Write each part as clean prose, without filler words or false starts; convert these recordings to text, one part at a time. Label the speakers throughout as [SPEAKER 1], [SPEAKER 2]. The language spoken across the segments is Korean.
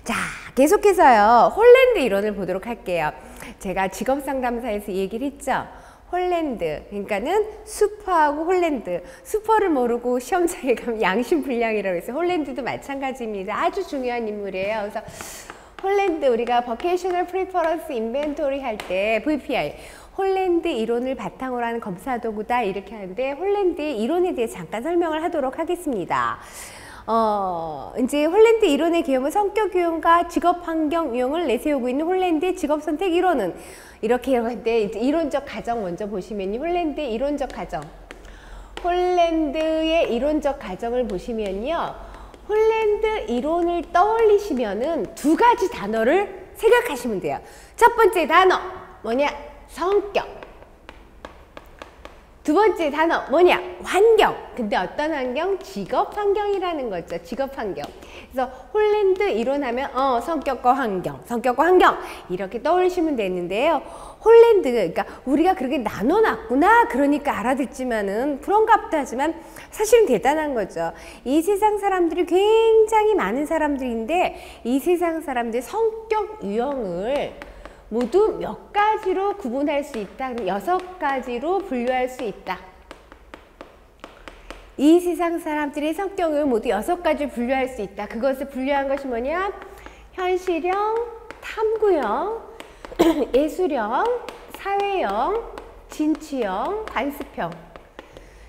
[SPEAKER 1] 자, 계속해서요. 홀랜드 이론을 보도록 할게요. 제가 직업상담사에서 얘기를 했죠. 홀랜드, 그러니까는 슈퍼하고 홀랜드. 슈퍼를 모르고 시험장에 가면 양심불량이라고 해서 홀랜드도 마찬가지입니다. 아주 중요한 인물이에요. 그래서 홀랜드, 우리가 Vocational Preference Inventory 할 때 VPI, 홀랜드 이론을 바탕으로 하는 검사 도구다 이렇게 하는데 홀랜드의 이론에 대해 잠깐 설명을 하도록 하겠습니다. 이제 홀랜드 이론의 개념은 성격 유형과 직업 환경 유형을 내세우고 있는 홀랜드의 직업 선택 이론은 이렇게 하는데 이제 이론적 가정 먼저 보시면요. 홀랜드의 이론적 가정. 홀랜드의 이론적 가정을 보시면요. 홀랜드 이론을 떠올리시면은 두 가지 단어를 생각하시면 돼요. 첫 번째 단어 뭐냐? 성격. 두 번째 단어 뭐냐? 환경. 근데 어떤 환경? 직업 환경이라는 거죠. 직업 환경. 그래서 홀랜드 이론하면 성격과 환경, 성격과 환경 이렇게 떠올리시면 되는데요. 홀랜드, 그러니까 우리가 그렇게 나눠놨구나 그러니까 알아듣지만은 그런가 보다 하지만 사실은 대단한 거죠. 이 세상 사람들이 굉장히 많은 사람들인데 이 세상 사람들의 성격 유형을 모두 몇 가지로 구분할 수 있다. 6가지로 분류할 수 있다. 이 세상 사람들의 성격을 모두 6가지로 분류할 수 있다. 그것을 분류한 것이 뭐냐? 현실형, 탐구형, 예술형, 사회형, 진취형, 관습형.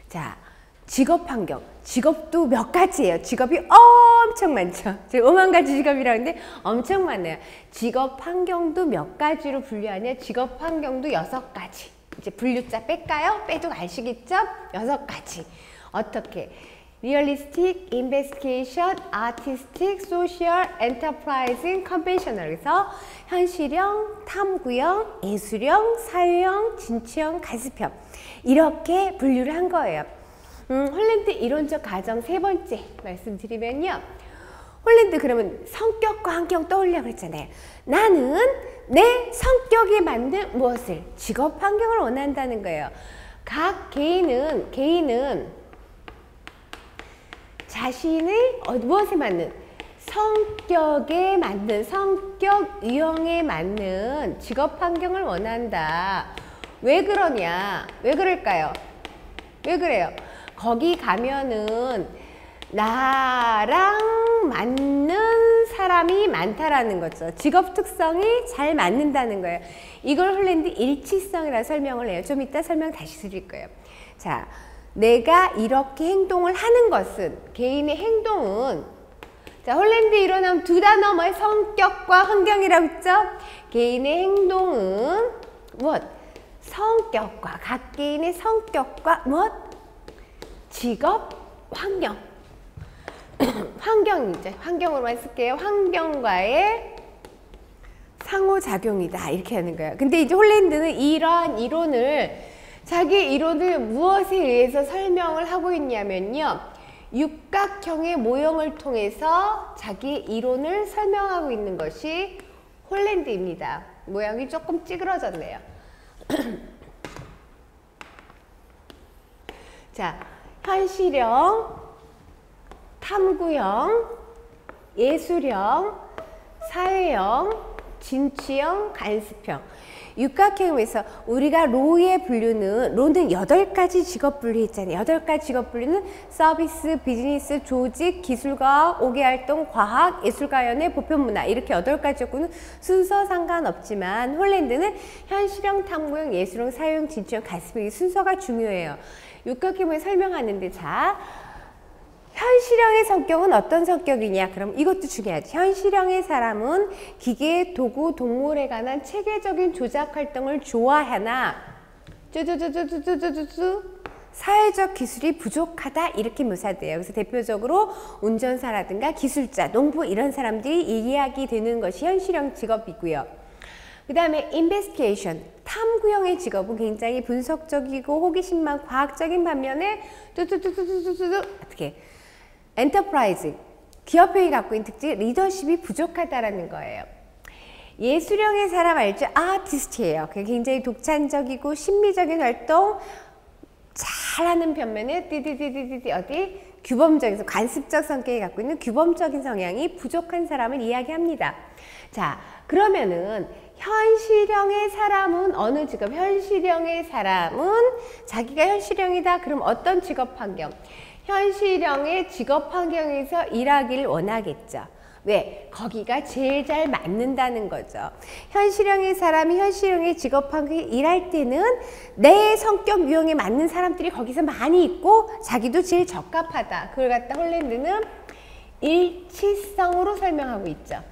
[SPEAKER 1] 자, 직업 환경. 직업도 몇 가지예요. 직업이 엄청 많죠. 제가 5만 가지 직업이라고 하는데 엄청 많아요. 직업 환경도 몇 가지로 분류하냐? 직업 환경도 6가지. 이제 분류자 뺄까요? 빼도 아시겠죠? 6가지. 어떻게? Realistic, Investigation, Artistic, Social, Enterprising, Conventional. 그래서 현실형, 탐구형, 예술형, 사회형, 진취형, 관습형. 이렇게 분류를 한 거예요. 홀랜드 이론적 가정 세 번째 말씀드리면요. 홀랜드 그러면 성격과 환경 떠올리려고 그랬잖아요. 나는 내 성격에 맞는 무엇을? 직업 환경을 원한다는 거예요. 각 개인은 자신의 무엇에 맞는? 성격에 맞는, 성격 유형에 맞는 직업 환경을 원한다. 왜 그러냐? 왜 그럴까요? 왜 그래요? 거기 가면은 나랑 맞는 사람이 많다라는 거죠. 직업 특성이 잘 맞는다는 거예요. 이걸 홀랜드 일치성이라 설명을 해요. 좀 이따 설명 다시 드릴 거예요. 자, 내가 이렇게 행동을 하는 것은, 개인의 행동은, 자, 홀랜드 이론하면 두 단어 뭐예요? 성격과 환경이라고 했죠? 개인의 행동은 무엇? 성격과, 각 개인의 성격과 무엇? 직업, 환경. 환경이죠. 환경으로만 쓸게요. 환경과의 상호작용이다. 이렇게 하는 거예요. 근데 이제 홀랜드는 이러한 이론을, 자기 이론을 무엇에 의해서 설명을 하고 있냐면요. 육각형의 모형을 통해서 자기 이론을 설명하고 있는 것이 홀랜드입니다. 모양이 조금 찌그러졌네요. 자, 현실형, 탐구형, 예술형, 사회형, 진취형, 관습형. 육각형에서 우리가 로의 분류는, 로는 8가지 직업 분류 있잖아요. 8가지 직업 분류는 서비스, 비즈니스, 조직, 기술과 5개활동, 과학, 예술가연의 보편문화 이렇게 8가지였고는 순서 상관없지만 홀랜드는 현실형, 탐구형, 예술형, 사회형, 진취형, 관습형 순서가 중요해요. 육각형을 설명하는데 자, 현실형의 성격은 어떤 성격이냐? 그럼 이것도 중요하지. 현실형의 사람은 기계, 도구, 동물에 관한 체계적인 조작 활동을 좋아하나 사회적 기술이 부족하다 이렇게 묘사돼요. 그래서 대표적으로 운전사라든가 기술자, 농부 이런 사람들이 이야기 되는 것이 현실형 직업이고요. 그 다음에 investigation, 탐구형의 직업은 굉장히 분석적이고 호기심 많고 과학적인 반면에 어떻게 엔터프라이즈, 기업형이 갖고 있는 특징, 리더십이 부족하다라는 거예요. 예술형의 사람 알죠? 아티스트예요. 굉장히 독창적이고 심미적인 활동 잘하는 반면에 어디 규범적인 관습적 성격이 갖고 있는 규범적인 성향이 부족한 사람을 이야기합니다. 자, 그러면은 현실형의 사람은 어느 직업? 현실형의 사람은 자기가 현실형이다. 그럼 어떤 직업 환경? 현실형의 직업 환경에서 일하기를 원하겠죠. 왜? 거기가 제일 잘 맞는다는 거죠. 현실형의 사람이 현실형의 직업 환경에 일할 때는 내 성격 유형에 맞는 사람들이 거기서 많이 있고 자기도 제일 적합하다. 그걸 갖다 홀랜드는 일치성으로 설명하고 있죠.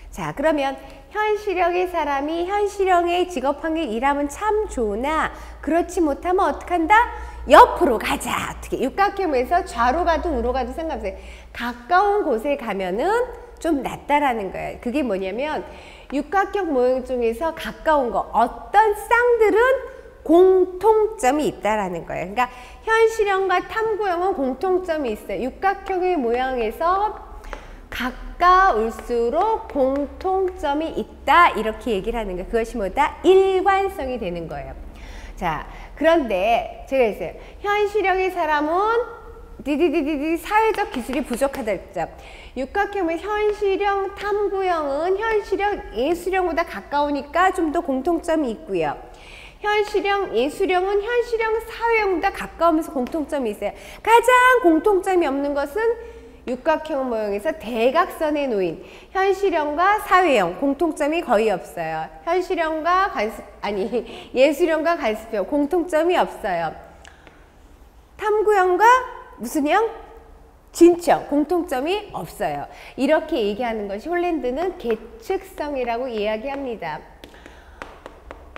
[SPEAKER 1] 자, 그러면 현실형의 사람이 현실형의 직업 환경에 일하면 참 좋으나 그렇지 못하면 어떡한다? 옆으로 가자. 어떻게? 육각형에서 좌로 가든 우로 가든 상관없어요. 가까운 곳에 가면은 좀 낫다라는 거예요. 그게 뭐냐면 육각형 모형 중에서 가까운 거 어떤 쌍들은 공통점이 있다라는 거예요. 그러니까 현실형과 탐구형은 공통점이 있어요. 육각형의 모양에서 가까울수록 공통점이 있다 이렇게 얘기를 하는 거예요. 그것이 뭐다? 일관성이 되는 거예요. 자, 그런데 제가 했어요. 현실형의 사람은 사회적 기술이 부족하다 했죠. 육각형의 현실형, 탐구형은 현실형, 예술형보다 가까우니까 좀 더 공통점이 있고요. 현실형, 예술형은 현실형, 사회형보다 가까우면서 공통점이 있어요. 가장 공통점이 없는 것은 육각형 모형에서 대각선에 놓인 현실형과 사회형 공통점이 거의 없어요. 현실형과 예술형과 관습형 공통점이 없어요. 탐구형과 무슨 형? 진취형 공통점이 없어요. 이렇게 얘기하는 것이 홀랜드는 계측성이라고 이야기합니다.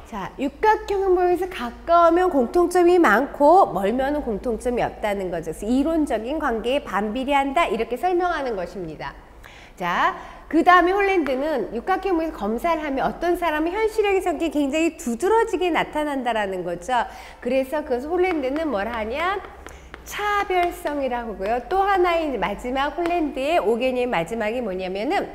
[SPEAKER 1] 자, 육각형 모형에서 가까우면 공통점이 많고 멀면은 공통점이 없다는 거죠. 그래서 이론적인 관계에 반비례한다 이렇게 설명하는 것입니다. 자, 그 다음에 홀랜드는 육각형 모형에서 검사를 하면 어떤 사람은 현실형의 성격이 굉장히 두드러지게 나타난다라는 거죠. 그래서 그것을 홀랜드는 뭐라 하냐? 차별성이라고 하고요. 또 하나의 마지막 홀랜드의 5개념의 마지막이 뭐냐면은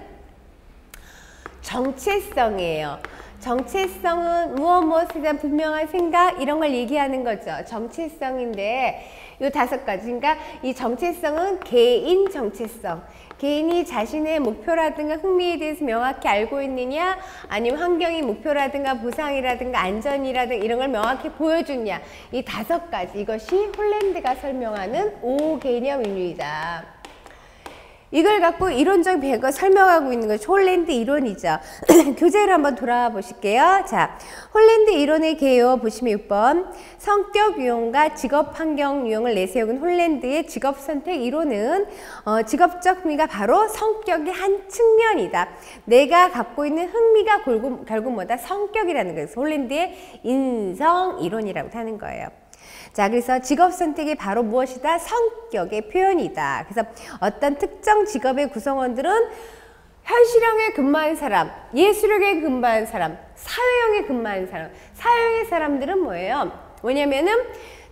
[SPEAKER 1] 정체성이에요. 정체성은 무엇에 대한 분명한 생각 이런 걸 얘기하는 거죠. 정체성인데 요 5가지. 그러니까 이 정체성은 개인 정체성. 개인이 자신의 목표라든가 흥미에 대해서 명확히 알고 있느냐 아니면 환경이 목표라든가 보상이라든가 안전이라든가 이런 걸 명확히 보여주냐. 이 5가지. 이것이 홀랜드가 설명하는 5개념입니다. 이걸 갖고 이론적 배경을 설명하고 있는 것이 홀랜드 이론이죠. 교재를 한번 돌아와 보실게요. 자, 홀랜드 이론의 개요 보시면 6번 성격 유형과 직업 환경 유형을 내세운 홀랜드의 직업 선택 이론은 직업적 흥미가 바로 성격의 한 측면이다. 내가 갖고 있는 흥미가 결국 뭐다? 성격이라는 거예요. 홀랜드의 인성 이론이라고 하는 거예요. 자, 그래서 직업 선택이 바로 무엇이다? 성격의 표현이다. 그래서 어떤 특정 직업의 구성원들은 현실형에 근무하는 사람, 예술형에 근무하는 사람, 사회형에 근무하는 사람. 사회형의 사람들은 뭐예요? 뭐냐면은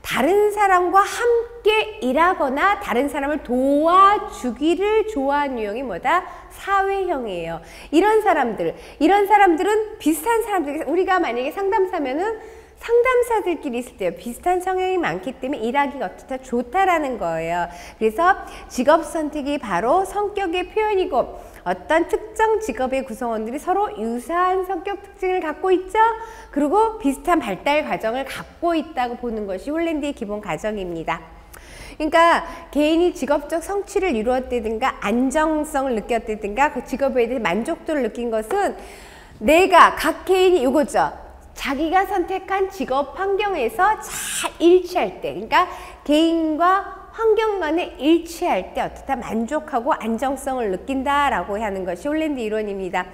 [SPEAKER 1] 다른 사람과 함께 일하거나 다른 사람을 도와주기를 좋아하는 유형이 뭐다? 사회형이에요. 이런 사람들은 비슷한 사람들, 우리가 만약에 상담사면은 상담사들끼리 있을 때 비슷한 성향이 많기 때문에 일하기가 어떻다 좋다라는 거예요. 그래서 직업 선택이 바로 성격의 표현이고 어떤 특정 직업의 구성원들이 서로 유사한 성격 특징을 갖고 있죠. 그리고 비슷한 발달 과정을 갖고 있다고 보는 것이 홀랜드의 기본 가정입니다. 그러니까 개인이 직업적 성취를 이루었다든가 안정성을 느꼈다든가 그 직업에 대해 만족도를 느낀 것은 내가 각 개인이 이거죠. 자기가 선택한 직업 환경에서 잘 일치할 때, 그러니까 개인과 환경 간에 일치할 때 어떻다 만족하고 안정성을 느낀다라고 하는 것이 홀랜드 이론입니다.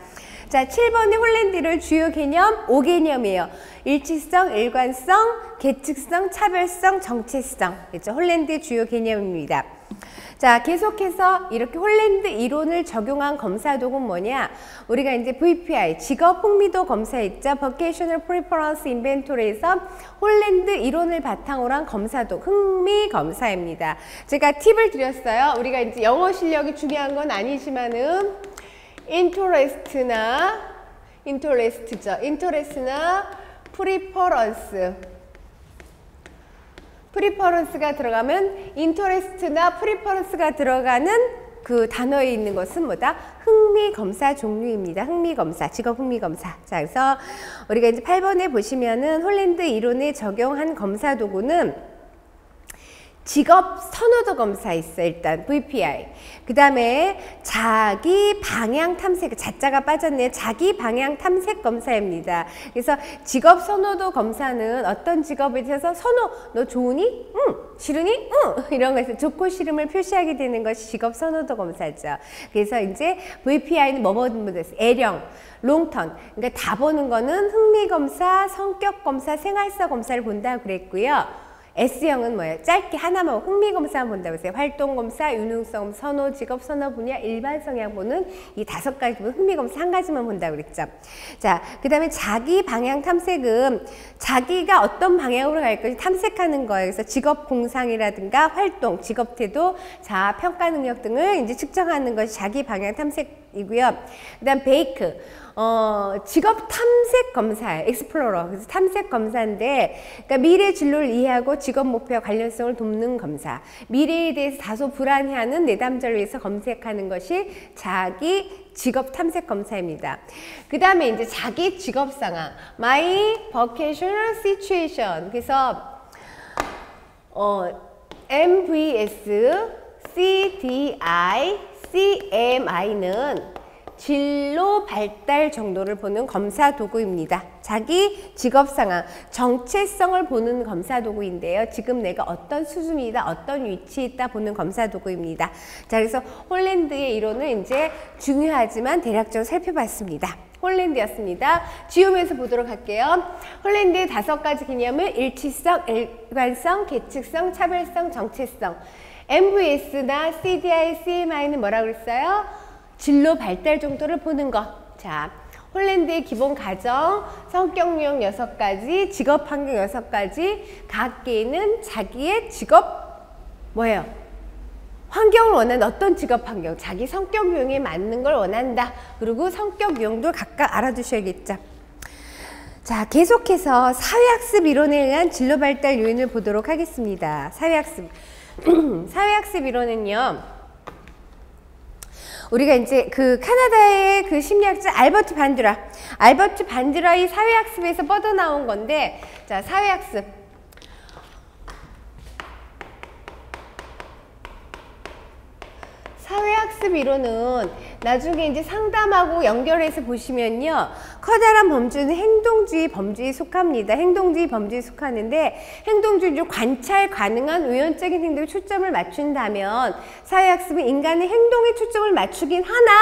[SPEAKER 1] 자, 7번의 홀랜드 이론 주요 개념 5개념이에요. 일치성, 일관성, 계측성, 차별성, 정체성. 그렇죠? 홀랜드의 주요 개념입니다. 자, 계속해서 이렇게 홀랜드 이론을 적용한 검사 도구는 뭐냐? 우리가 이제 VPI, 직업 흥미도 검사했죠. Vocational Preference Inventory에서 홀랜드 이론을 바탕으로 한 검사 도구, 흥미 검사입니다. 제가 팁을 드렸어요. 우리가 이제 영어 실력이 중요한 건 아니지만은 interest나 preference 프리퍼런스가 들어가면 인터레스트나 프리퍼런스가 들어가는 그 단어에 있는 것은 뭐다? 흥미검사 종류입니다. 흥미검사, 직업 흥미검사. 자, 그래서 우리가 이제 8번에 보시면은 홀랜드 이론에 적용한 검사 도구는 직업 선호도 검사 있어. 일단 VPI. 그 다음에 자기 방향 탐색, 자자가 빠졌네요. 자기 방향 탐색 검사입니다. 그래서 직업 선호도 검사는 어떤 직업에 대해서 선호, 너 좋으니? 응. 싫으니? 응. 이런 거에서 좋고 싫음을 표시하게 되는 것이 직업 선호도 검사죠. 그래서 이제 VPI는 뭐 보는 거 L형, 롱턴. 그러니까 다 보는 거는 흥미 검사, 성격 검사, 생활사 검사를 본다고 그랬고요. S형은 뭐예요? 짧게 하나만 흥미검사만 본다고 했어요. 활동검사, 유능성, 선호, 직업, 선호 분야, 일반 성향 보는 이 5가지 흥미검사 한 가지만 본다고 그랬죠. 자, 그 다음에 자기 방향 탐색은 자기가 어떤 방향으로 갈 것인지 탐색하는 거예요. 그래서 직업 공상이라든가 활동, 직업 태도, 자아, 평가 능력 등을 이제 측정하는 것이 자기 방향 탐색이고요. 그 다음 베이크. 직업 탐색 검사예요. 익스플로러. 그래서 탐색 검사인데, 그러니까 미래 진로를 이해하고 직업 목표와 관련성을 돕는 검사. 미래에 대해서 다소 불안해하는 내담자를 위해서 검색하는 것이 자기 직업 탐색 검사입니다. 그 다음에 이제 자기 직업 상황. My vocational situation. 그래서, MVS, CDI, CMI는 진로 발달 정도를 보는 검사 도구입니다. 자기 직업 상황, 정체성을 보는 검사 도구인데요. 지금 내가 어떤 수준이다, 어떤 위치에 있다 보는 검사 도구입니다. 자, 그래서 홀랜드의 이론은 이제 중요하지만 대략적으로 살펴봤습니다. 홀랜드였습니다. 지우면서 보도록 할게요. 홀랜드의 5가지 개념은 일치성, 일관성, 계측성, 차별성, 정체성. MVS나 CDI, CMI는 뭐라고 그랬어요? 진로 발달 정도를 보는 것. 자, 홀랜드의 기본 가정, 성격 유형 6가지, 직업 환경 6가지, 각 개인은 자기의 직업 뭐예요? 환경을 원하는 어떤 직업 환경, 자기 성격 유형에 맞는 걸 원한다. 그리고 성격 유형도 각각 알아두셔야겠죠. 자, 계속해서 사회학습 이론에 의한 진로 발달 요인을 보도록 하겠습니다. 사회학습. 사회학습 이론은요. 우리가 이제 그 카나다의 그 심리학자 알버트 반드라의 사회학습에서 뻗어나온 건데, 자, 사회학습. 사회학습 이론은 나중에 이제 상담하고 연결해서 보시면요. 커다란 범주는 행동주의 범주에 속합니다. 행동주의 범주에 속하는데 행동주의로 관찰 가능한 우연적인 행동에 초점을 맞춘다면 사회학습은 인간의 행동에 초점을 맞추긴 하나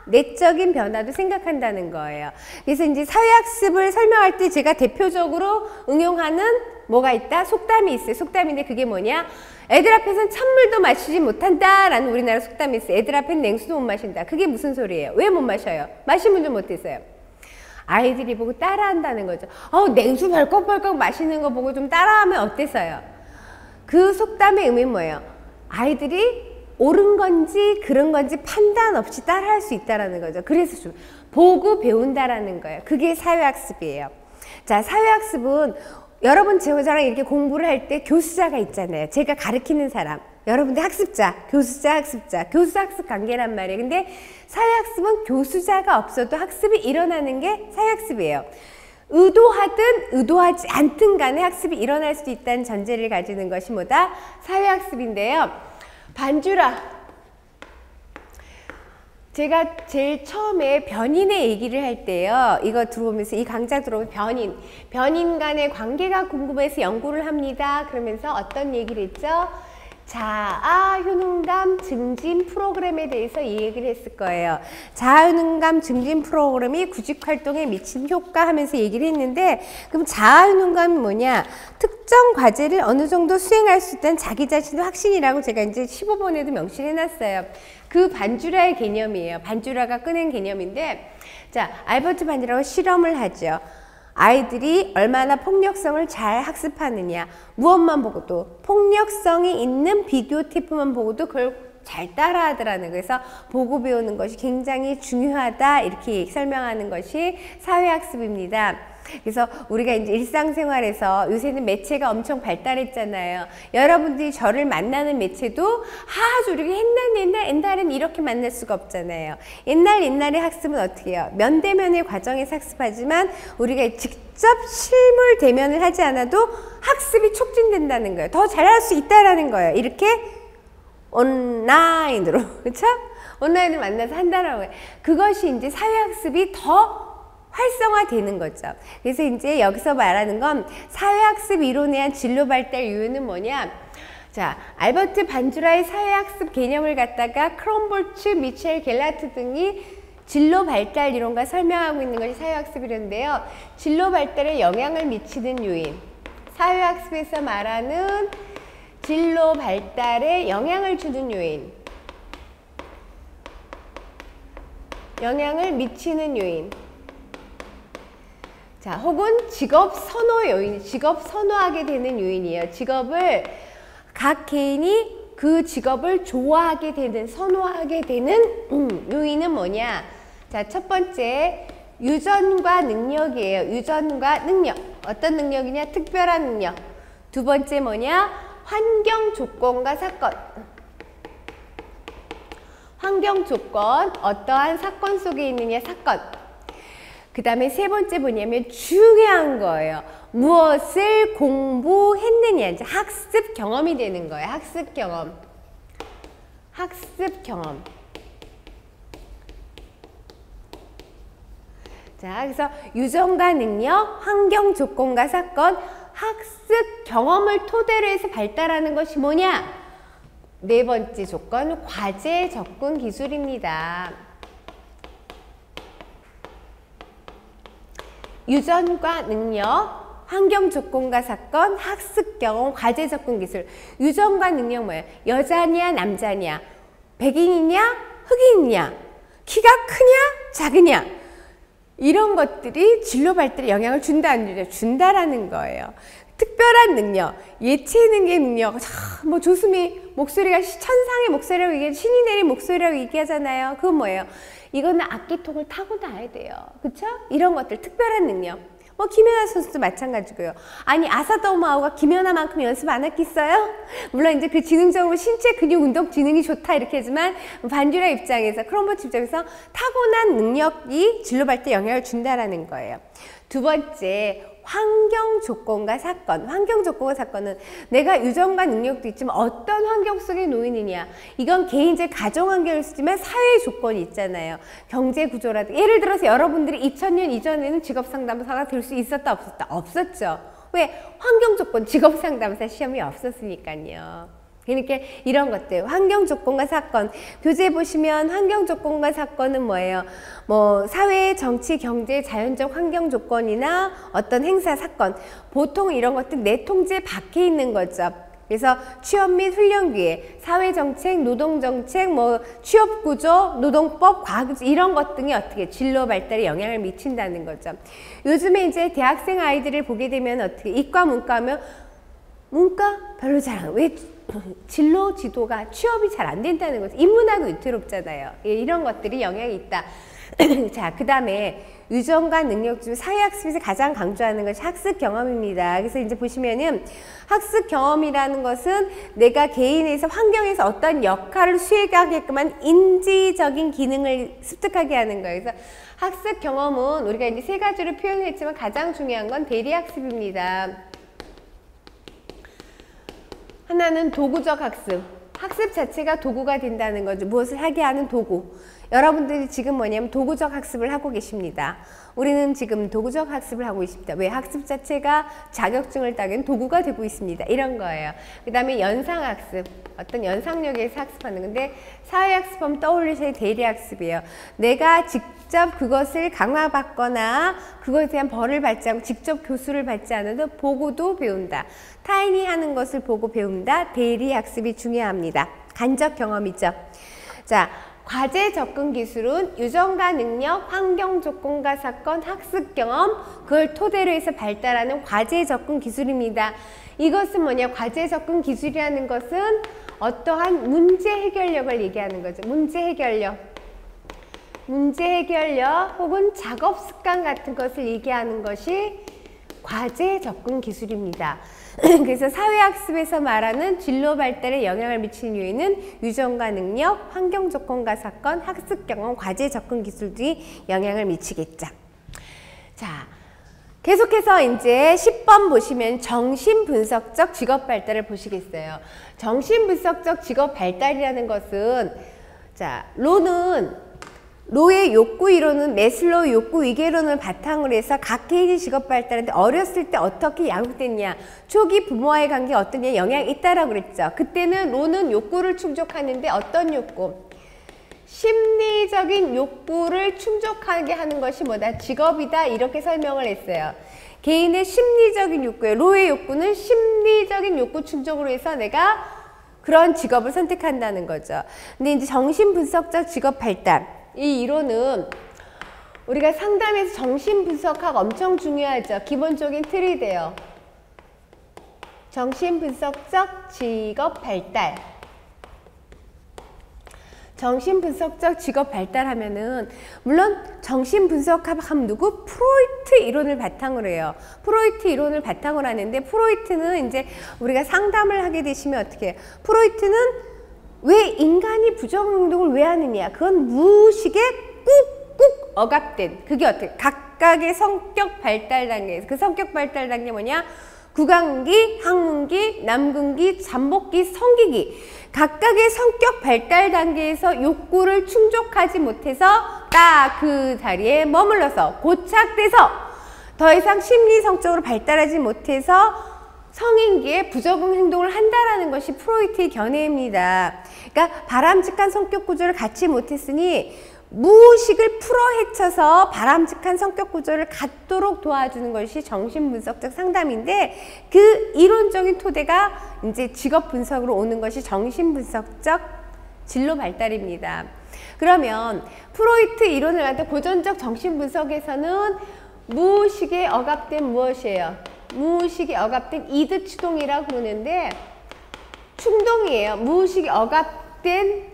[SPEAKER 1] 내적인 변화도 생각한다는 거예요. 그래서 이제 사회학습을 설명할 때 제가 대표적으로 응용하는 뭐가 있다? 속담이 있어요. 속담인데 그게 뭐냐? 애들 앞에서는 찬물도 마시지 못한다 라는 우리나라 속담이 있어요. 애들 앞에는 냉수도 못 마신다. 그게 무슨 소리예요? 왜 못 마셔요? 마시면 좀 못했어요. 아이들이 보고 따라한다는 거죠. 냉수 벌컥벌컥 마시는 거 보고 좀 따라하면 어때서요? 그 속담의 의미는 뭐예요? 아이들이 옳은 건지 그런 건지 판단 없이 따라할 수 있다는 거죠. 그래서 좀 보고 배운다라는 거예요. 그게 사회학습이에요. 자, 사회학습은 여러분 저랑 이렇게 공부를 할 때 교수자가 있잖아요. 제가 가르치는 사람. 여러분들 학습자, 교수자, 학습자. 교수-학습 관계란 말이에요. 근데 사회학습은 교수자가 없어도 학습이 일어나는 게 사회학습이에요. 의도하든 의도하지 않든 간에 학습이 일어날 수 있다는 전제를 가지는 것이 뭐다? 사회학습인데요. 반주라. 제가 제일 처음에 변인의 얘기를 할 때요. 이거 들어오면서 이 강좌 들어오면 변인 간의 관계가 궁금해서 연구를 합니다. 그러면서 어떤 얘기를 했죠? 자아 효능감 증진 프로그램에 대해서 이 얘기를 했을 거예요. 자아 효능감 증진 프로그램이 구직 활동에 미친 효과 하면서 얘기를 했는데, 그럼 자아 효능감이 뭐냐? 특정 과제를 어느 정도 수행할 수 있다는 자기 자신의 확신이라고 제가 이제 15번에도 명시해 놨어요. 그 반주라의 개념이에요. 반주라가 꺼낸 개념인데, 자, 알버트 반주라가 실험을 하죠. 아이들이 얼마나 폭력성을 잘 학습하느냐, 무엇만 보고도 폭력성이 있는 비디오 테이프만 보고도 그걸 잘 따라하더라는 거예요. 그래서 보고 배우는 것이 굉장히 중요하다 이렇게 설명하는 것이 사회학습입니다. 그래서 우리가 이제 일상생활에서 요새는 매체가 엄청 발달했잖아요. 여러분들이 저를 만나는 매체도 아주 우리가 옛날엔 이렇게 만날 수가 없잖아요. 옛날의 학습은 어떻게 해요? 면대면의 과정에서 학습하지만 우리가 직접 실물 대면을 하지 않아도 학습이 촉진된다는 거예요. 더 잘할 수 있다라는 거예요. 이렇게 온라인으로, 그렇죠? 온라인을 만나서 한다는 거예요. 그것이 이제 사회학습이 더 활성화되는 거죠. 그래서 이제 여기서 말하는 건 사회학습 이론에 의한 진로 발달 요인은 뭐냐? 자, 알버트 반주라의 사회학습 개념을 갖다가 크롬볼츠, 미첼 겔라트 등이 진로 발달 이론과 설명하고 있는 것이 사회학습 이론인데요. 진로 발달에 영향을 미치는 요인. 사회학습에서 말하는 진로 발달에 영향을 주는 요인. 영향을 미치는 요인. 자, 혹은 직업 선호 요인, 직업 선호하게 되는 요인이에요. 직업을, 각 개인이 그 직업을 좋아하게 되는, 선호하게 되는 요인은 뭐냐? 자, 첫 번째, 유전과 능력이에요. 유전과 능력. 어떤 능력이냐? 특별한 능력. 두 번째 뭐냐? 환경 조건과 사건. 환경 조건, 어떠한 사건 속에 있느냐, 사건. 그 다음에 세 번째 뭐냐면 중요한 거예요. 무엇을 공부했느냐. 이제 학습 경험이 되는 거예요. 학습 경험. 학습 경험. 자, 그래서 유전과 능력, 환경 조건과 사건, 학습 경험을 토대로 해서 발달하는 것이 뭐냐? 네 번째 조건, 과제 접근 기술입니다. 유전과 능력, 환경 조건과 사건, 학습 경험, 과제 접근 기술. 유전과 능력 뭐예요? 여자냐, 남자냐, 백인이냐, 흑인이냐, 키가 크냐, 작으냐. 이런 것들이 진로 발달에 영향을 준다, 안 준다? 준다라는 거예요. 특별한 능력, 예체능의 능력. 뭐 조수미 목소리가 천상의 목소리라고 얘기해, 신이 내린 목소리라고 얘기하잖아요. 그건 뭐예요? 이거는 악기통을 타고 나야 돼요. 그쵸? 이런 것들, 특별한 능력. 뭐 김연아 선수도 마찬가지고요. 아니 아사더마오가 김연아만큼 연습 안 했겠어요? 물론 이제 그 지능적으로 신체 근육 운동 지능이 좋다 이렇게 하지만 반주라 입장에서, 크롬볼츠 입장에서 타고난 능력이 진로 발달에 영향을 준다라는 거예요. 두 번째, 환경 조건과 사건. 환경 조건과 사건은 내가 유전과 능력도 있지만 어떤 환경 속에 놓이느냐. 이건 개인적 가정 환경일 수 있지만 사회 조건이 있잖아요. 경제 구조라든지. 예를 들어서 여러분들이 2000년 이전에는 직업 상담사가 될 수 있었다 없었다? 없었죠. 왜? 환경 조건 직업 상담사 시험이 없었으니까요. 그러니까 이런 것들, 환경 조건과 사건. 교재 보시면 환경 조건과 사건은 뭐예요? 뭐 사회, 정치, 경제, 자연적 환경 조건이나 어떤 행사, 사건. 보통 이런 것들 내 통제 밖에 있는 거죠. 그래서 취업 및 훈련 기회, 사회정책, 노동정책, 뭐 취업구조, 노동법, 과학구조 이런 것 등이 어떻게 진로 발달에 영향을 미친다는 거죠. 요즘에 이제 대학생 아이들을 보게 되면 어떻게 이과, 문과면 문과 별로 잘 안, 왜? 진로 지도가 취업이 잘 안 된다는 거죠. 인문학은 위태롭잖아요. 이런 것들이 영향이 있다. 자, 그 다음에 유전과 능력 중 사회학습에서 가장 강조하는 것이 학습 경험입니다. 그래서 이제 보시면은 학습 경험이라는 것은 내가 개인에서 환경에서 어떤 역할을 수행하게끔 한 인지적인 기능을 습득하게 하는 거예요. 그래서 학습 경험은 우리가 이제 세 가지로 표현했지만 가장 중요한 건 대리학습입니다. 하나는 도구적 학습. 학습 자체가 도구가 된다는 거죠. 무엇을 하게 하는 도구. 여러분들이 지금 뭐냐면 도구적 학습을 하고 계십니다. 우리는 지금 도구적 학습을 하고 있습니다. 왜? 학습 자체가 자격증을 따기엔 도구가 되고 있습니다. 이런 거예요. 그 다음에 연상학습. 어떤 연상력에서 학습하는 건데 사회학습하면 떠올리셔야 대리학습이에요. 내가 직접 그것을 강화받거나 그것에 대한 벌을 받지 않고 직접 교수를 받지 않아도 보고도 배운다. 타인이 하는 것을 보고 배운다. 대리학습이 중요합니다. 간접 경험이죠. 자, 과제 접근 기술은 유전과 능력, 환경 조건과 사건, 학습 경험, 그걸 토대로 해서 발달하는 과제 접근 기술입니다. 이것은 뭐냐? 과제 접근 기술이라는 것은 어떠한 문제 해결력을 얘기하는 거죠. 문제 해결력. 문제 해결력 혹은 작업 습관 같은 것을 얘기하는 것이 과제 접근 기술입니다. 그래서 사회학습에서 말하는 진로 발달에 영향을 미치는 요인은 유전과 능력, 환경 조건과 사건, 학습 경험, 과제 접근 기술 등이 영향을 미치겠죠. 자, 계속해서 이제 10번 보시면 정신분석적 직업 발달을 보시겠어요. 정신분석적 직업 발달이라는 것은, 자, 로의 욕구 이론은 매슬로우 욕구 위계론을 바탕으로 해서 각 개인의 직업 발달인데 어렸을 때 어떻게 양육됐냐, 초기 부모와의 관계가 어떠냐 영향이 있다라고 그랬죠. 그때는 로는 욕구를 충족하는데 어떤 욕구? 심리적인 욕구를 충족하게 하는 것이 뭐다? 직업이다, 이렇게 설명을 했어요. 개인의 심리적인 욕구예요. 로의 욕구는 심리적인 욕구 충족으로 해서 내가 그런 직업을 선택한다는 거죠. 근데 이제 정신분석적 직업 발달, 이 이론은 우리가 상담에서 정신분석학 엄청 중요하죠. 기본적인 틀이 돼요. 정신분석적 직업 발달. 정신분석적 직업 발달하면은, 물론 정신분석하면 누구? 프로이트 이론을 바탕으로 해요. 프로이트 이론을 바탕으로 하는데, 프로이트는 이제 우리가 상담을 하게 되시면 어떻게 해요? 프로이트는 왜 인간이 부정행동을 왜 하느냐? 그건 무의식에 꾹꾹 억압된, 그게 어떻게? 각각의 성격 발달 단계에서, 그 성격 발달 단계 뭐냐? 구강기, 항문기, 남근기, 잠복기, 성기기. 각각의 성격 발달 단계에서 욕구를 충족하지 못해서 딱 그 자리에 머물러서 고착돼서 더 이상 심리성적으로 발달하지 못해서 성인기에 부적응 행동을 한다라는 것이 프로이트의 견해입니다. 그러니까 바람직한 성격 구조를 갖지 못했으니 무의식을 풀어헤쳐서 바람직한 성격 구조를 갖도록 도와주는 것이 정신분석적 상담인데, 그 이론적인 토대가 이제 직업 분석으로 오는 것이 정신분석적 진로 발달입니다. 그러면 프로이트 이론을 만든 고전적 정신분석에서는 무의식에 억압된 무엇이에요? 무의식에 억압된 이드 추동이라고 부르는데, 충동이에요. 무의식에 억압된,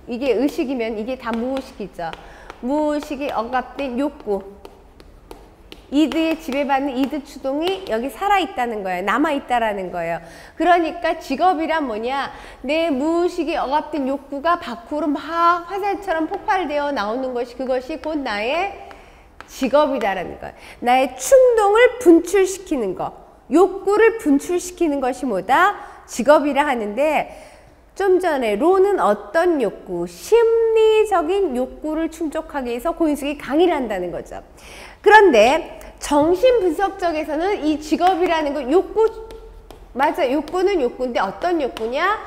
[SPEAKER 1] 이게 의식이면 이게 다 무의식이죠. 무의식이 억압된 욕구, 이드에 지배받는 이드 추동이 여기 살아있다는 거예요. 남아있다라는 거예요. 그러니까 직업이란 뭐냐? 내 무의식이 억압된 욕구가 밖으로 막 화살처럼 폭발되어 나오는 것이, 그것이 곧 나의 직업이다라는 거예요. 나의 충동을 분출시키는 거, 욕구를 분출시키는 것이 뭐다? 직업이라 하는데, 좀 전에 로는 어떤 욕구? 심리적인 욕구를 충족하기 위해서 고인숙이 강의를 한다는 거죠. 그런데 정신분석적에서는 이 직업이라는 거, 욕구, 맞아, 욕구는 욕구인데 어떤 욕구냐?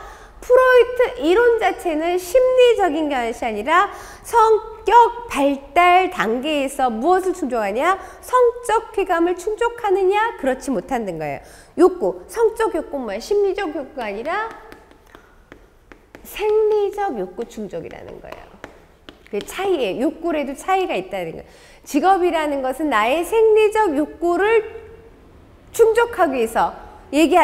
[SPEAKER 1] 프로이트 이론 자체는 심리적인 것이 아니라 성격 발달 단계에서 무엇을 충족하냐? 성적 쾌감을 충족하느냐? 그렇지 못한다는 거예요. 욕구, 성적 욕구는 뭐야? 심리적 욕구가 아니라 생리적 욕구 충족이라는 거예요. 그 차이에, 욕구에도 차이가 있다는 거예요. 직업이라는 것은 나의 생리적 욕구를 충족하기 위해서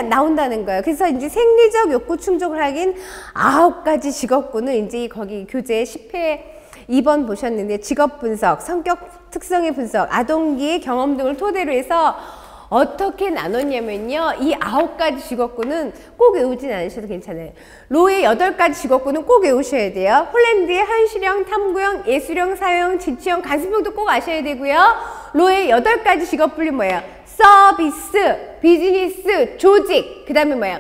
[SPEAKER 1] 나온다는 거예요. 그래서 이제 생리적 욕구 충족을 하긴 9가지 직업군을 이제 거기 교재 10회 2번 보셨는데, 직업 분석, 성격 특성의 분석, 아동기의 경험 등을 토대로 해서 어떻게 나눴냐면요. 이 9가지 직업군은 꼭 외우진 않으셔도 괜찮아요. 로의 8가지 직업군은 꼭 외우셔야 돼요. 홀랜드의 현실형, 탐구형, 예술형, 사회형, 진취형, 간습형도 꼭 아셔야 되고요. 로의 8가지 직업분이 뭐예요? 서비스, 비즈니스, 조직, 그 다음에 뭐예요?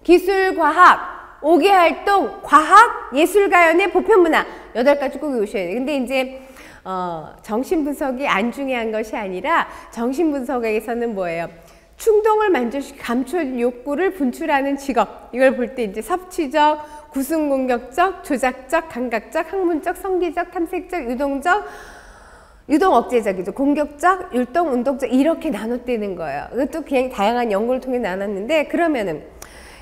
[SPEAKER 1] 기술, 과학, 5개 활동, 과학, 예술가연의 보편문화, 8가지 꼭 외우셔야 돼요. 근데 이제 정신분석이 안 중요한 것이 아니라, 정신분석에서는 뭐예요? 충동을 만족시키고 감춰진 욕구를 분출하는 직업. 이걸 볼 때 이제 섭취적, 구승공격적, 조작적, 감각적, 학문적, 성기적, 탐색적, 유동 억제적이죠. 공격적, 율동, 운동적, 이렇게 나눴다는 거예요. 이것도 그냥 다양한 연구를 통해 나눴는데, 그러면은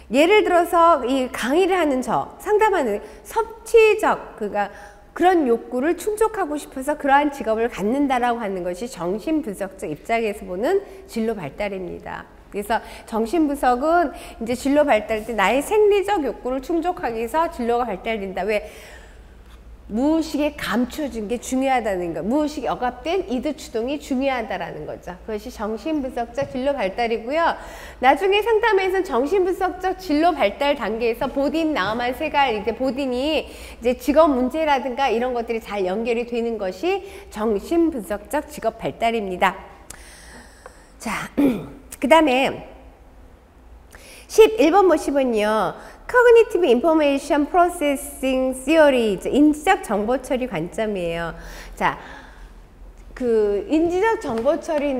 [SPEAKER 1] 예를 들어서 이 강의를 하는 상담하는 섭취적, 그러니까 그런 욕구를 충족하고 싶어서 그러한 직업을 갖는다라고 하는 것이 정신분석적 입장에서 보는 진로 발달입니다. 그래서 정신분석은 이제 진로 발달 때 나의 생리적 욕구를 충족하기 위해서 진로가 발달된다. 왜? 무의식에 감춰준 게 중요하다는 거. 무의식에 억압된 이드 추동이 중요하다라는 거죠. 그것이 정신분석적 진로 발달이고요. 나중에 상담에서는 정신분석적 진로 발달 단계에서 보딘, 나우만, 세갈, 이제 보딘이 이제 직업 문제라든가 이런 것들이 잘 연결이 되는 것이 정신분석적 직업 발달입니다. 자, 그 다음에 11번 보시면요. Cognitive Information Processing Theory, 인지적 정보 처리 관점이에요. 자, 그 인지적 정보 처리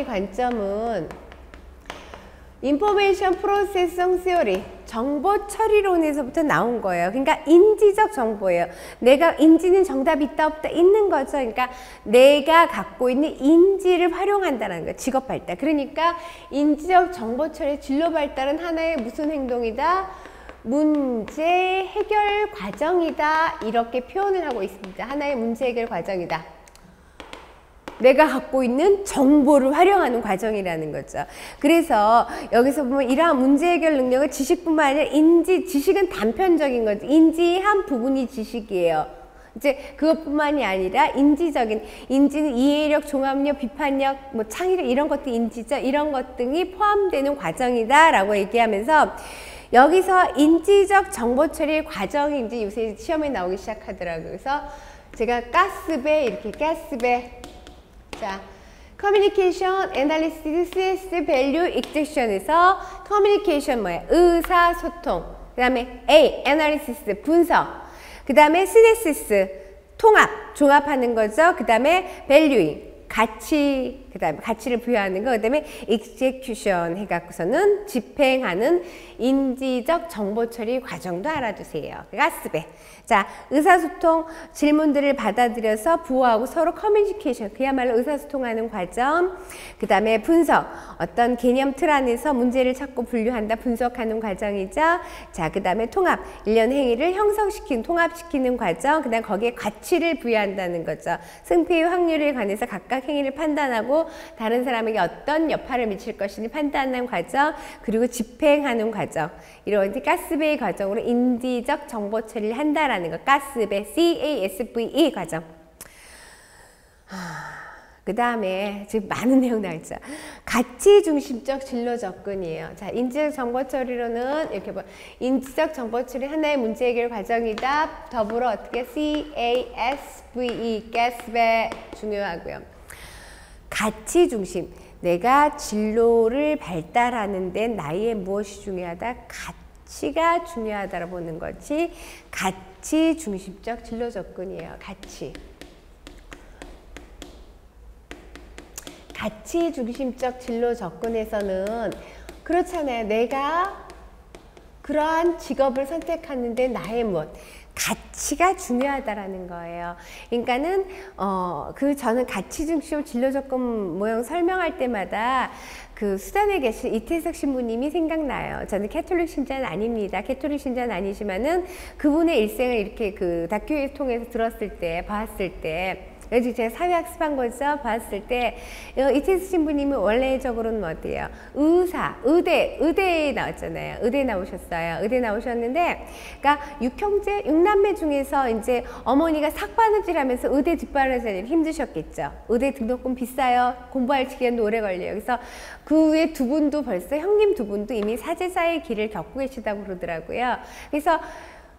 [SPEAKER 1] 관점은 Information Processing Theory, 정보 처리론에서부터 나온 거예요. 그러니까 인지적 정보예요. 내가 인지는 정답이 있다 없다 있는 거죠. 그러니까 내가 갖고 있는 인지를 활용한다는 거예요. 직업 발달. 그러니까 인지적 정보 처리 진로 발달은 하나의 무슨 행동이다? 문제 해결 과정이다. 이렇게 표현을 하고 있습니다. 하나의 문제 해결 과정이다. 내가 갖고 있는 정보를 활용하는 과정이라는 거죠. 그래서 여기서 보면 이러한 문제 해결 능력은 지식뿐만 아니라 지식은 단편적인 거죠. 인지의 한 부분이 지식이에요. 이제 그것뿐만이 아니라 인지는 이해력, 종합력, 비판력, 뭐 창의력 이런 것도 인지죠. 이런 것 등이 포함되는 과정이다라고 얘기하면서 여기서 인지적 정보 처리 과정이 이제 요새 시험에 나오기 시작하더라고요. 그래서 제가 가스배 자, Communication Analysis, CS Value Extraction에서 Communication 뭐예요? 의사소통. 그 다음에 A, Analysis, 분석. 그 다음에 Synthesis, 종합하는 거죠. 그 다음에 Valuing, 가치, 그 다음에 가치를 부여하는 거. 그 다음에 Execution 해갖고서는 집행하는 인지적 정보 처리 과정도 알아두세요. 가스배. 자, 의사소통 질문들을 받아들여서 부호하고 서로 커뮤니케이션, 그야말로 의사소통하는 과정. 그 다음에 분석, 어떤 개념 틀 안에서 문제를 찾고 분류한다, 분석하는 과정이죠. 자, 그 다음에 통합, 일련 행위를 통합시키는 과정. 그 다음 거기에 가치를 부여한다는 거죠. 승패의 확률에 관해서 각각 행위를 판단하고 다른 사람에게 어떤 여파를 미칠 것인지 판단하는 과정, 그리고 집행하는 과정. 이런 가스배의 과정으로 인지적 정보 처리를 한다라는 거. 가스배, CASVE 과정. 그 다음에 지금 많은 내용 나왔죠. 가치 중심적 진로 접근이에요. 자, 인지적 정보 처리로는 이렇게 인지적 정보 처리 하나의 문제 해결 과정이다. 더불어 어떻게 CASVE, 가스배 중요하고요. 가치 중심. 내가 진로를 발달하는 데 나의 무엇이 중요하다? 가치가 중요하다고 보는 것이 가치 중심적 진로 접근이에요. 가치 중심적 진로 접근에서는 그렇잖아요. 내가 그러한 직업을 선택하는데 나의 무엇? 가치가 중요하다라는 거예요. 그러니까는 저는 가치 중심 진로 접근 모형 설명할 때마다 그 수단에 계신 이태석 신부님이 생각나요. 저는 캐톨릭 신자는 아닙니다. 캐톨릭 신자는 아니지만은 그분의 일생을 이렇게 그 다큐를 통해서 봤을 때 그래서 제가 사회학습한 거죠. 봤을 때 이태수 신부님은 원래적으로는 어때요? 의대에 나왔잖아요. 의대 나오셨어요. 의대 나오셨는데, 그러니까 육남매 중에서 이제 어머니가 삭바느질하면서 의대 뒷바라지하기 힘드셨겠죠. 의대 등록금 비싸요. 공부할 시간도 오래 걸려요. 그래서 그 외 두 분도 벌써 형님 두 분도 이미 사제자의 길을 겪고 계시다고 그러더라고요. 그래서